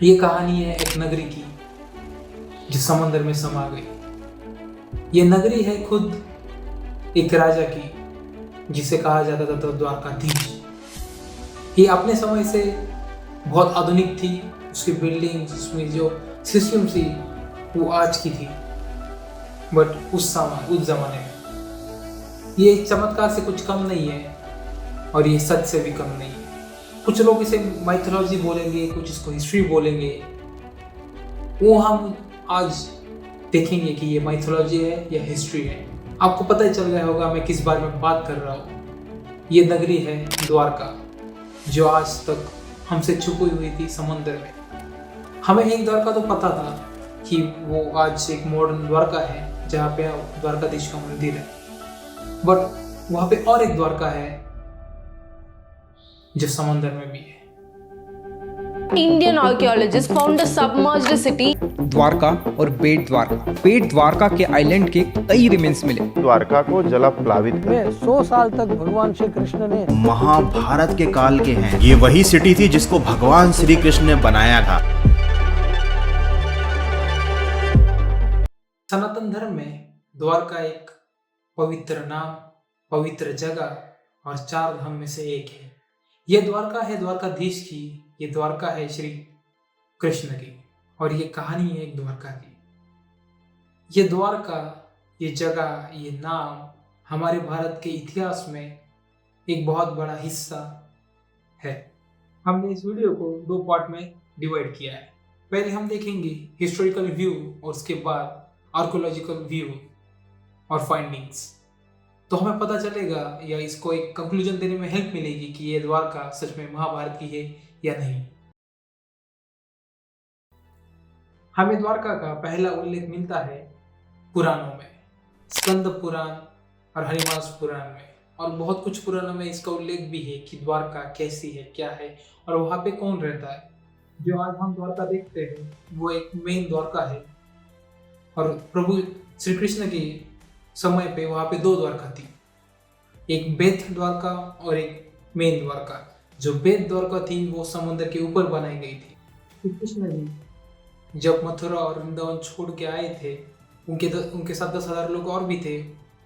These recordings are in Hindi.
ये कहानी है एक नगरी की जो समंदर में समा गई। ये नगरी है खुद एक राजा की जिसे कहा जाता था द्वारकाधीश। ये अपने समय से बहुत आधुनिक थी। उसकी बिल्डिंग्स, उसमें जो सिस्टम थी वो आज की थी, बट उस जमाने में ये चमत्कार से कुछ कम नहीं है और ये सच से भी कम नहीं है। कुछ लोग इसे माइथोलॉजी बोलेंगे, कुछ इसको हिस्ट्री बोलेंगे। वो हम आज देखेंगे कि ये माइथोलॉजी है या हिस्ट्री है। आपको पता ही चल गया होगा मैं किस बारे में बात कर रहा हूँ। ये नगरी है द्वारका, जो आज तक हमसे छुपी हुई थी समंदर में। हमें एक द्वारका तो पता था कि वो आज एक मॉडर्न द्वारका है जहाँ पे द्वारकाधीश का मंदिर है, बट वहाँ पे और एक द्वारका है जो समंदर में भी है। Indian archaeologists found a submerged city. Dwarka और बेट द्वारका के आइलैंड के कई रिमेन्स मिले। द्वारका को जलप्लावित में 100 साल तक भगवान श्री कृष्ण ने महाभारत के काल के हैं। ये वही सिटी थी जिसको भगवान श्री कृष्ण ने बनाया था। सनातन धर्म में द्वारका एक पवित्र नाम, पवित्र जगह और चार धाम में से एक है। ये द्वारका है द्वारकाधीश की, ये द्वारका है श्री कृष्ण की, और ये कहानी है एक द्वारका की। ये द्वारका, ये जगह, ये नाम हमारे भारत के इतिहास में एक बहुत बड़ा हिस्सा है। हमने इस वीडियो को 2 पार्ट में डिवाइड किया है। पहले हम देखेंगे हिस्टोरिकल व्यू और उसके बाद आर्कोलॉजिकल व्यू और फाइंडिंग्स। तो हमें पता चलेगा या इसको एक कंक्लूजन देने में हेल्प मिलेगी कि ये द्वारका सच में महाभारत की है या नहीं। हमें द्वारका का पहला उल्लेख मिलता है पुराणों में, स्कंद पुराण और हरिवंश पुराण में, और बहुत कुछ पुराणों में इसका उल्लेख भी है कि द्वारका कैसी है, क्या है और वहाँ पे कौन रहता है। जो आज हम द्वारका देखते हैं वो एक मेन द्वारका है, और प्रभु श्री कृष्ण के समय पे वहाँ पे 2 द्वारका थी, एक बेत द्वारका और एक मेन द्वारका। जो बेत द्वारका थी वो समुद्र के ऊपर बनाई गई थी। श्री कृष्ण जी जब मथुरा और वृंदावन छोड़ के आए थे, उनके साथ 10,000 लोग और भी थे,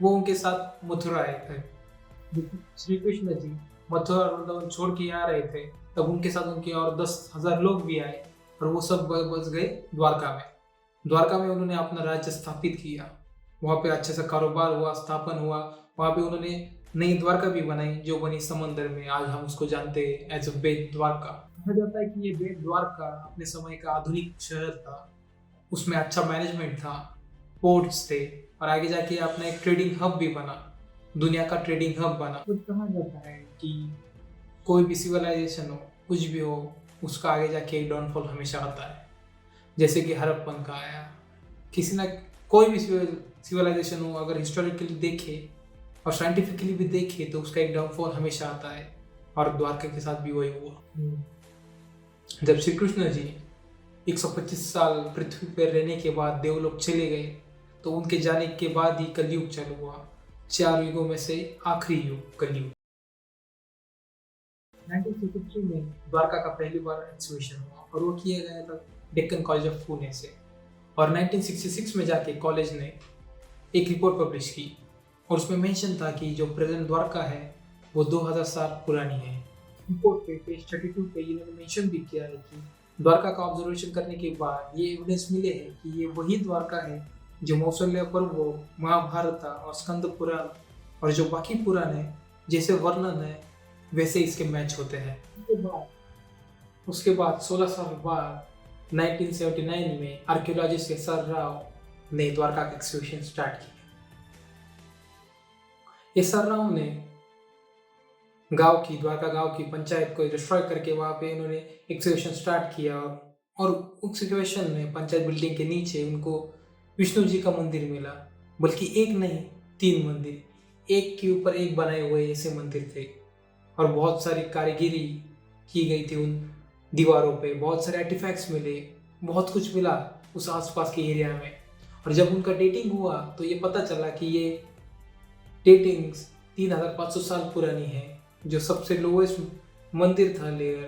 वो उनके साथ मथुरा आए थे। श्री कृष्ण जी मथुरा और वृंदावन छोड़ के आ रहे थे, तब उनके साथ उनके और 10,000 लोग भी आए और वो सब बस गए द्वारका में। द्वारका में उन्होंने अपना राज्य स्थापित किया, वहाँ पे अच्छे से कारोबार हुआ, स्थापन हुआ। वहाँ पे उन्होंने नई द्वारका भी बनाई जो बनी समंदर में। आज हम उसको जानते हैं एज अ बेट द्वारका। कहा जाता है कि ये बेट द्वारका अपने समय का आधुनिक शहर था, उसमें अच्छा मैनेजमेंट था, पोर्ट्स थे, और आगे जाके अपना एक ट्रेडिंग हब भी बना, दुनिया का ट्रेडिंग हब बना। तो कहा जाता है कि कोई भी सिविलाइजेशन हो, कुछ भी हो, उसका आगे जाके एक डाउनफॉल हमेशा आता है। जैसे कि हड़प्पन का आया, किसी ना कोई भी सिविलाइजेशन हो, अगर हिस्टोरिकली देखे और साइंटिफिकली भी देखे तो उसका एक डाउनफॉल हमेशा आता है, और द्वारका के साथ भी वही हुआ। जब श्री कृष्ण जी 125 साल पृथ्वी पर रहने के बाद देवलोक चले गए, तो उनके जाने के बाद ही कलयुग चालू हुआ। 4 युगों में से आखिरी युग कलयुग। 1963 में द्वारका का पहली बार एक्सहिबिशन हुआ और वो किया गया था डेक्कन कॉलेज ऑफ पुणे से। और 1966 में जाके कॉलेज ने एक रिपोर्ट पब्लिश की और उसमें मेंशन था कि जो प्रेजेंट द्वारका है वो 2000 साल पुरानी है। रिपोर्ट पे पेज 32 पे इन्होंने मेंशन भी किया है कि द्वारका का ऑब्जर्वेशन करने के बाद ये एविडेंस मिले है कि ये वही द्वारका है जो मौसल्य पर्व, महाभारत और स्कंद पुराण और जो बाकी पुराण है जैसे वर्णन है वैसे इसके मैच होते हैं। उसके बाद 16 साल बाद 1979 में आर्कियोलॉजिस्ट एस.आर. राव ने द्वारका का एक्सकवेशन स्टार्ट किया। एस.आर. राव ने द्वारका गांव की पंचायत को डिस्ट्रॉय करके वहाँ पे इन्होंने एक्सकवेशन स्टार्ट किया, और एक्सकवेशन में पंचायत बिल्डिंग के नीचे उनको विष्णु जी का मंदिर मिला। बल्कि एक नहीं, 3 मंदिर, एक के ऊपर एक बनाए हुए ऐसे मंदिर थे, और बहुत सारी कारीगिरी की गई थी उन दीवारों पे। बहुत सारे आर्टिफैक्ट्स मिले, बहुत कुछ मिला उस आसपास के एरिया में। और जब उनका डेटिंग हुआ तो ये पता चला कि ये डेटिंग्स 3500 साल पुरानी है। जो सबसे लोएस्ट मंदिर था लेयर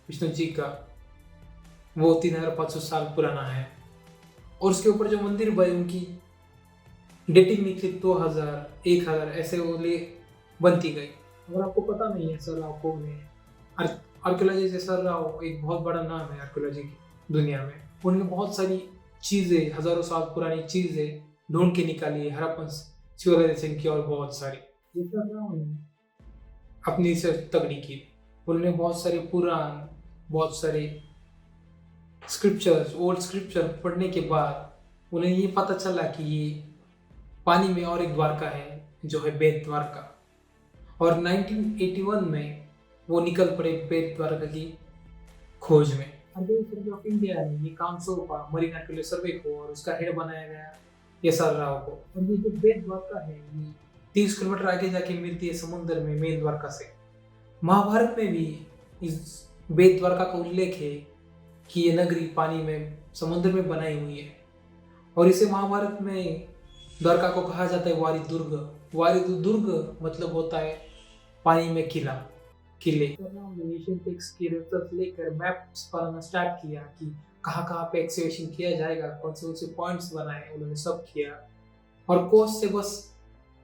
विष्णु जी का, वो 3500 साल पुराना है। और उसके ऊपर जो मंदिर बने उनकी डेटिंग निकली 2000 1000 ऐसे वो ले बनती गई। अगर आपको पता नहीं है सर राव कौन है, आर्कियोलॉजी सर राव एक बहुत बड़ा नाम है आर्कियोलॉजी की दुनिया में। उन्होंने बहुत सारी चीज़ें, हजारों साल पुरानी चीज़ें ढूंढ के निकाली है, हड़प्पन सिविलाइजेशन की और बहुत सारी। ये सर राव ने अपनी रिसर्च तगड़ी की। उन्होंने बहुत सारे पुराण, बहुत सारे स्क्रिप्चर्स, ओल्ड स्क्रिप्चर पढ़ने के बाद उन्हें ये पता चला कि ये पानी में और एक द्वारका है जो है बेट द्वारका। और 1981 में वो निकल पड़े बेट द्वारका की खोज में। सर्वे ऑफ इंडिया ने ये काम सौंपा मरीन आर्कियोलॉजी सर्वे को और उसका हेड बनाया गया एस.आर. राव को। और ये जो बेट द्वारका है ये 30 किलोमीटर आगे जाके मिलती है समुद्र में मेन द्वारका से। महाभारत में भी इस बेट द्वारका का उल्लेख है कि ये नगरी पानी में समुद्र में बनाई हुई है। और इसे महाभारत में द्वारका को कहा जाता है वारी दुर्ग। वारी दुर्ग मतलब होता है पानी में किला, किले। एशियन टेक्स्ट की रेफरेंस लेकर मैप्स बनाना स्टार्ट किया कि कहाँ कहाँ पे एक्सकेवेशन किया जाएगा, कौन से पॉइंट्स बनाए, उन्होंने सब किया। और कोस्ट से बस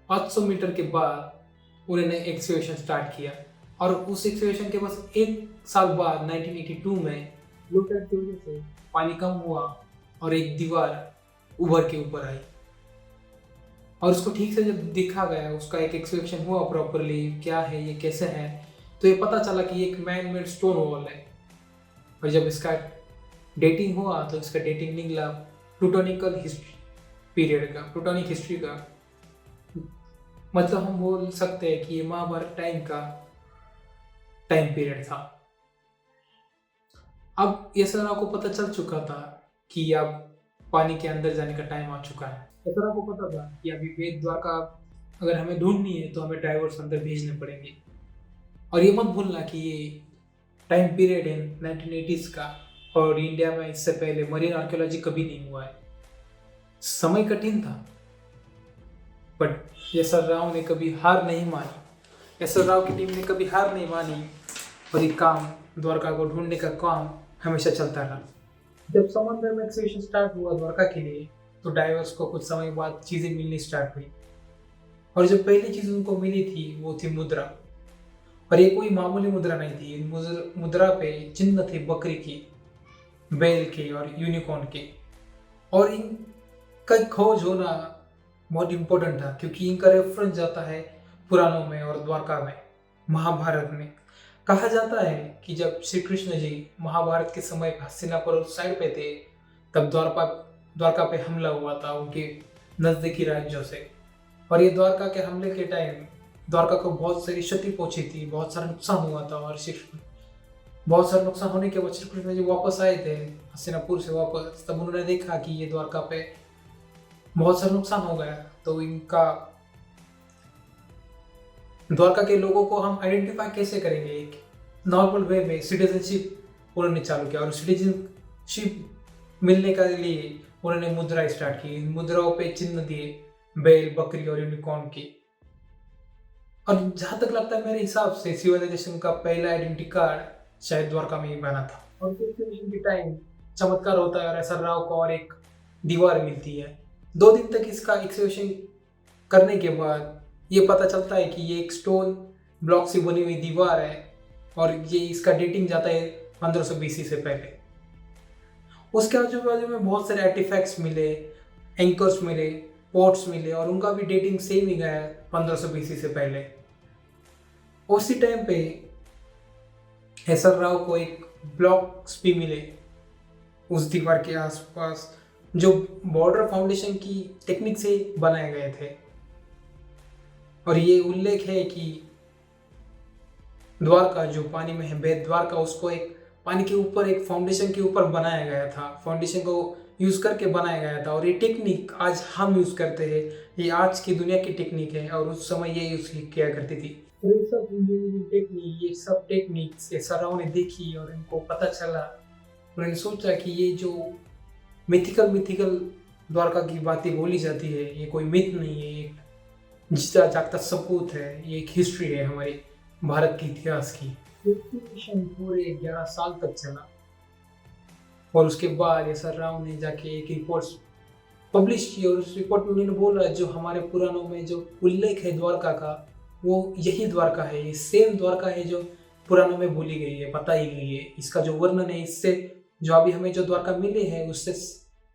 500 मीटर के बाद उन्होंने एक्सकेवेशन स्टार्ट किया। और उस एक्सकेवेशन के बस 1 साल बाद 1982 में फ्लूड की वजह से पानी कम हुआ और एक दीवार उभर के ऊपर आई। और उसको ठीक से जब देखा गया, उसका एक एक्सपेक्शन हुआ प्रॉपरली क्या है ये, कैसे है, तो ये पता चला कि एक मैन मेड स्टोन वॉल है। और जब इसका डेटिंग हुआ तो इसका डेटिंग निकला प्लूटोनिकल हिस्ट्री पीरियड का, प्लूटोनिक हिस्ट्री का। मतलब हम बोल सकते हैं कि ये महाभारत टाइम का टाइम पीरियड था। अब ये सर आपको पता चल चुका था कि अब पानी के अंदर जाने का टाइम आ चुका है। सर आपको पता था कि अभी बेट द्वारका अगर हमें ढूंढनी है तो हमें ड्राइवर्स अंदर भेजने पड़ेंगे। और ये मत भूलना कि ये टाइम पीरियड है 1980s का, और इंडिया में इससे पहले मरीन आर्कियोलॉजी कभी नहीं हुआ है। समय कठिन था बट एस.आर. राव ने कभी हार नहीं मानी। एस.आर. राव की टीम ने कभी हार नहीं मानी और ये काम, द्वारका को ढूंढने का काम हमेशा चलता रहा। जब समुद्र में एक्सकेवेशन स्टार्ट हुआ द्वारका के लिए तो डाइवर्स को कुछ समय बाद चीज़ें मिलनी स्टार्ट हुई। और जो पहली चीज़ उनको मिली थी वो थी मुद्रा। और ये कोई मामूली मुद्रा नहीं थी। मुद्रा पे चिन्ह थे बकरी की, बैल के और यूनिकॉर्न के। और इनका खोज होना बहुत इम्पोर्टेंट था क्योंकि इनका रेफरेंस जाता है पुराणों में और द्वारका में, महाभारत में। कहा जाता है कि जब श्री कृष्ण जी महाभारत के समय हस्तिनापुर साइड पे थे तब द्वारका पे हमला हुआ था उनके नज़दीकी राज्यों से। और ये द्वारका के हमले के टाइम द्वारका को बहुत सारी क्षति पहुंची थी, बहुत सारा नुकसान हुआ था। और बहुत सारा नुकसान होने के बाद श्री कृष्ण जी वापस आए थे हस्तिनापुर से वापस, तब उन्होंने देखा कि ये द्वारका पे बहुत सारा नुकसान हो गया। तो इनका द्वारका के लोगों को हम आइडेंटिफाई कैसे करेंगे, एक नॉर्मल वे में सिटीजनशिप उन्होंने चालू किया। और सिटीजनशिप मिलने के लिए उन्होंने मुद्रा स्टार्ट की। मुद्राओं पे चिन्ह दिए बैल, बकरी और यूनिकॉर्न की। और जहाँ तक लगता है मेरे हिसाब से सिविलाइजेशन का पहला आइडेंटिटी कार्ड शायद द्वारका में ही बना था। और एक्सकेवेशन के टाइम चमत्कार होता है और एस.आर. राव को और एक दीवार मिलती है। 2 दिन तक इसका एक्सकेवेशन करने के बाद ये पता चलता है कि ये एक स्टोन ब्लॉक से बनी हुई दीवार है और ये इसका डेटिंग जाता है 1500 BC से पहले। उसके आजू बाजू में बहुत सारे आर्टिफैक्ट्स मिले, एंकर्स मिले, पोर्ट्स मिले और उनका भी डेटिंग सेम ही गया 1500 BC से पहले। उसी टाइम पे एस.आर. राव को एक ब्लॉक्स भी मिले उस दीवार के आसपास जो बॉर्डर फाउंडेशन की टेक्निक से बनाए गए थे। और ये उल्लेख है कि द्वारका जो पानी में है, बेट द्वारका, उसको एक पानी के ऊपर एक फाउंडेशन के ऊपर बनाया गया था, फाउंडेशन को यूज़ करके बनाया गया था। और ये टेक्निक आज हम यूज़ करते हैं, ये आज की दुनिया की टेक्निक है और उस समय ये यूज़ किया करती थी। तो ये सब इंजीनियरिंग टेक्निक, ये सब टेक्निक्स एस.आर. राव ने देखी और इनको पता चला। उन्होंने सोचा कि ये जो मिथिकल द्वारका की बातें बोली जाती है ये कोई मिथ नहीं है, एक जीता जागता सबूत है, ये एक हिस्ट्री है हमारे भारत के इतिहास की। पूरे 11 साल तक चला और उसके बाद एस आर राव ने जाके एक रिपोर्ट पब्लिश की और उस रिपोर्ट में उन्होंने बोला जो हमारे पुराणों में जो उल्लेख है द्वारका का वो यही द्वारका है, ये सेम द्वारका है जो पुराणों में बोली गई है, बताई गई है। इसका जो वर्णन है इससे जो अभी हमें जो द्वारका मिली है उससे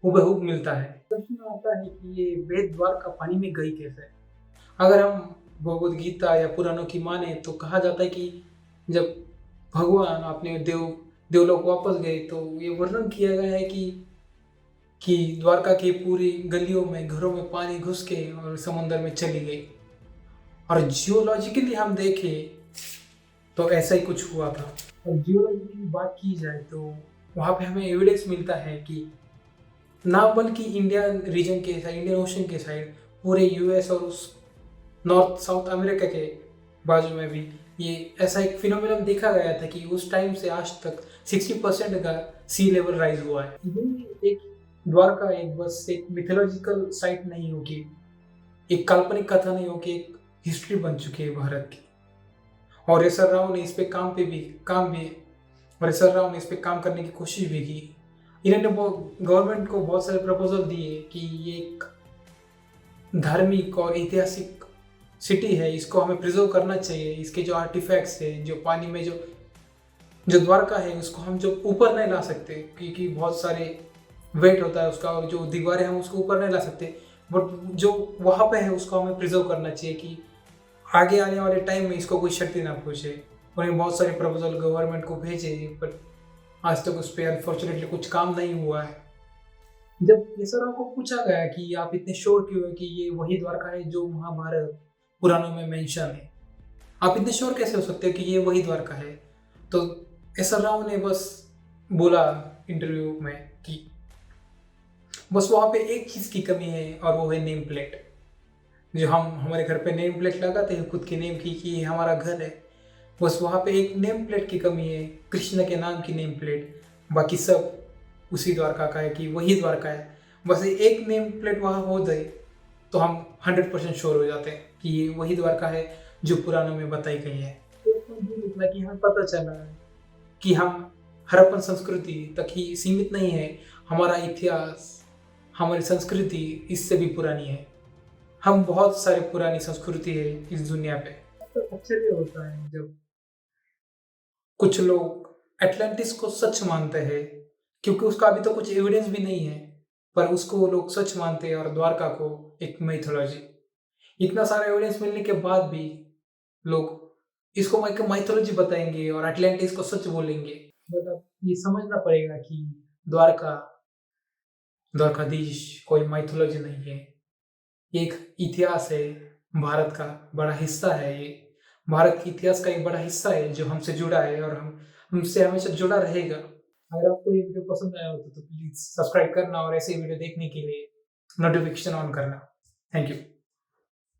हुबहू मिलता है। प्रश्न आता है कि ये बेट द्वारका पानी में गई कैसे। अगर हम भगवद गीता या पुराणों की माने तो कहा जाता है कि जब भगवान अपने देवलोक वापस गए तो ये वर्णन किया गया है कि द्वारका की पूरी गलियों में घरों में पानी घुस के और समुद्र में चली गई। और जियोलॉजिकली हम देखें तो ऐसा ही कुछ हुआ था। और जियोलॉजी की बात की जाए तो वहाँ पे हमें एविडेंस मिलता है कि ना बल्कि इंडियन रीजन के साइड, इंडियन ओशन के साइड, पूरे यूएस और उस नॉर्थ साउथ अमेरिका के बाजू में भी ये ऐसा एक फिनोमिनन देखा गया था कि उस टाइम से आज तक 60% का सी लेवल राइज हुआ है। ये एक द्वारका एक बस एक मिथोलॉजिकल साइट नहीं होगी, एक काल्पनिक कथा नहीं होगी, एक हिस्ट्री बन चुकी है भारत की। और एस आर राव ने इस पे काम करने की कोशिश भी की। इन्होंने गवर्नमेंट को बहुत सारे प्रपोजल दिए कि ये एक धार्मिक और ऐतिहासिक सिटी है, इसको हमें प्रिजर्व करना चाहिए। इसके जो आर्टिफैक्ट्स है, जो पानी में जो द्वारका है उसको हम जो ऊपर नहीं ला सकते क्योंकि बहुत सारे वेट होता है उसका, और जो दीवारें हम उसको ऊपर नहीं ला सकते, बट जो वहाँ पे है उसको हमें प्रिजर्व करना चाहिए कि आगे आने वाले टाइम में इसको कोई क्षति ना पहुँचे। उन्हें बहुत सारे प्रपोजल गवर्नमेंट को भेजे बट आज तक उस पर अनफॉर्चुनेटली कुछ काम नहीं हुआ है। जब ये सर को पूछा गया कि आप इतने श्योर क्यों है कि ये वही द्वारका है जो महाभारत पुराणों में मेंशन है, आप इतने श्योर कैसे हो सकते हो कि ये वही द्वारका है, तो एस आर राव ने बस बोला इंटरव्यू में कि बस वहाँ पे एक चीज़ की कमी है और वो है नेम प्लेट। जो हम हमारे घर पे नेम प्लेट लगाते हैं खुद के नेम की कि ये हमारा घर है, बस वहाँ पे एक नेम प्लेट की कमी है, कृष्ण के नाम की नेम प्लेट। बाकी सब उसी द्वारका का है कि वही द्वारका है। बस एक नेम प्लेट वहाँ हो जाए तो हम 100% श्योर हो जाते हैं कि ये वही द्वारका है जो पुराणों में बताई गई है। तो कि हमें पता चला कि हम हड़प्पन संस्कृति तक ही सीमित नहीं है, हमारा इतिहास, हमारी संस्कृति इससे भी पुरानी है। हम बहुत सारे पुरानी संस्कृति है इस दुनिया पे। तो आश्चर्य होता है जब कुछ लोग एटलांटिस को सच मानते हैं क्योंकि उसका अभी तो कुछ एविडेंस भी नहीं है, पर उसको लोग सच मानते हैं, और द्वारका को एक माइथोलॉजी। इतना सारा एविडेंस मिलने के बाद भी लोग इसको एक माइथोलॉजी बताएंगे और एटलांटिस को सच बोलेंगे। बट अब ये समझना पड़ेगा कि द्वारकाधीश कोई माइथोलॉजी नहीं है, एक इतिहास है, भारत का बड़ा हिस्सा है। ये भारत के इतिहास का एक बड़ा हिस्सा है जो हमसे जुड़ा है और हमसे हमेशा जुड़ा रहेगा। अगर आपको ये वीडियो पसंद आया हो तो प्लीज़ सब्सक्राइब करना और ऐसे वीडियो देखने के लिए नोटिफिकेशन ऑन करना। Thank you.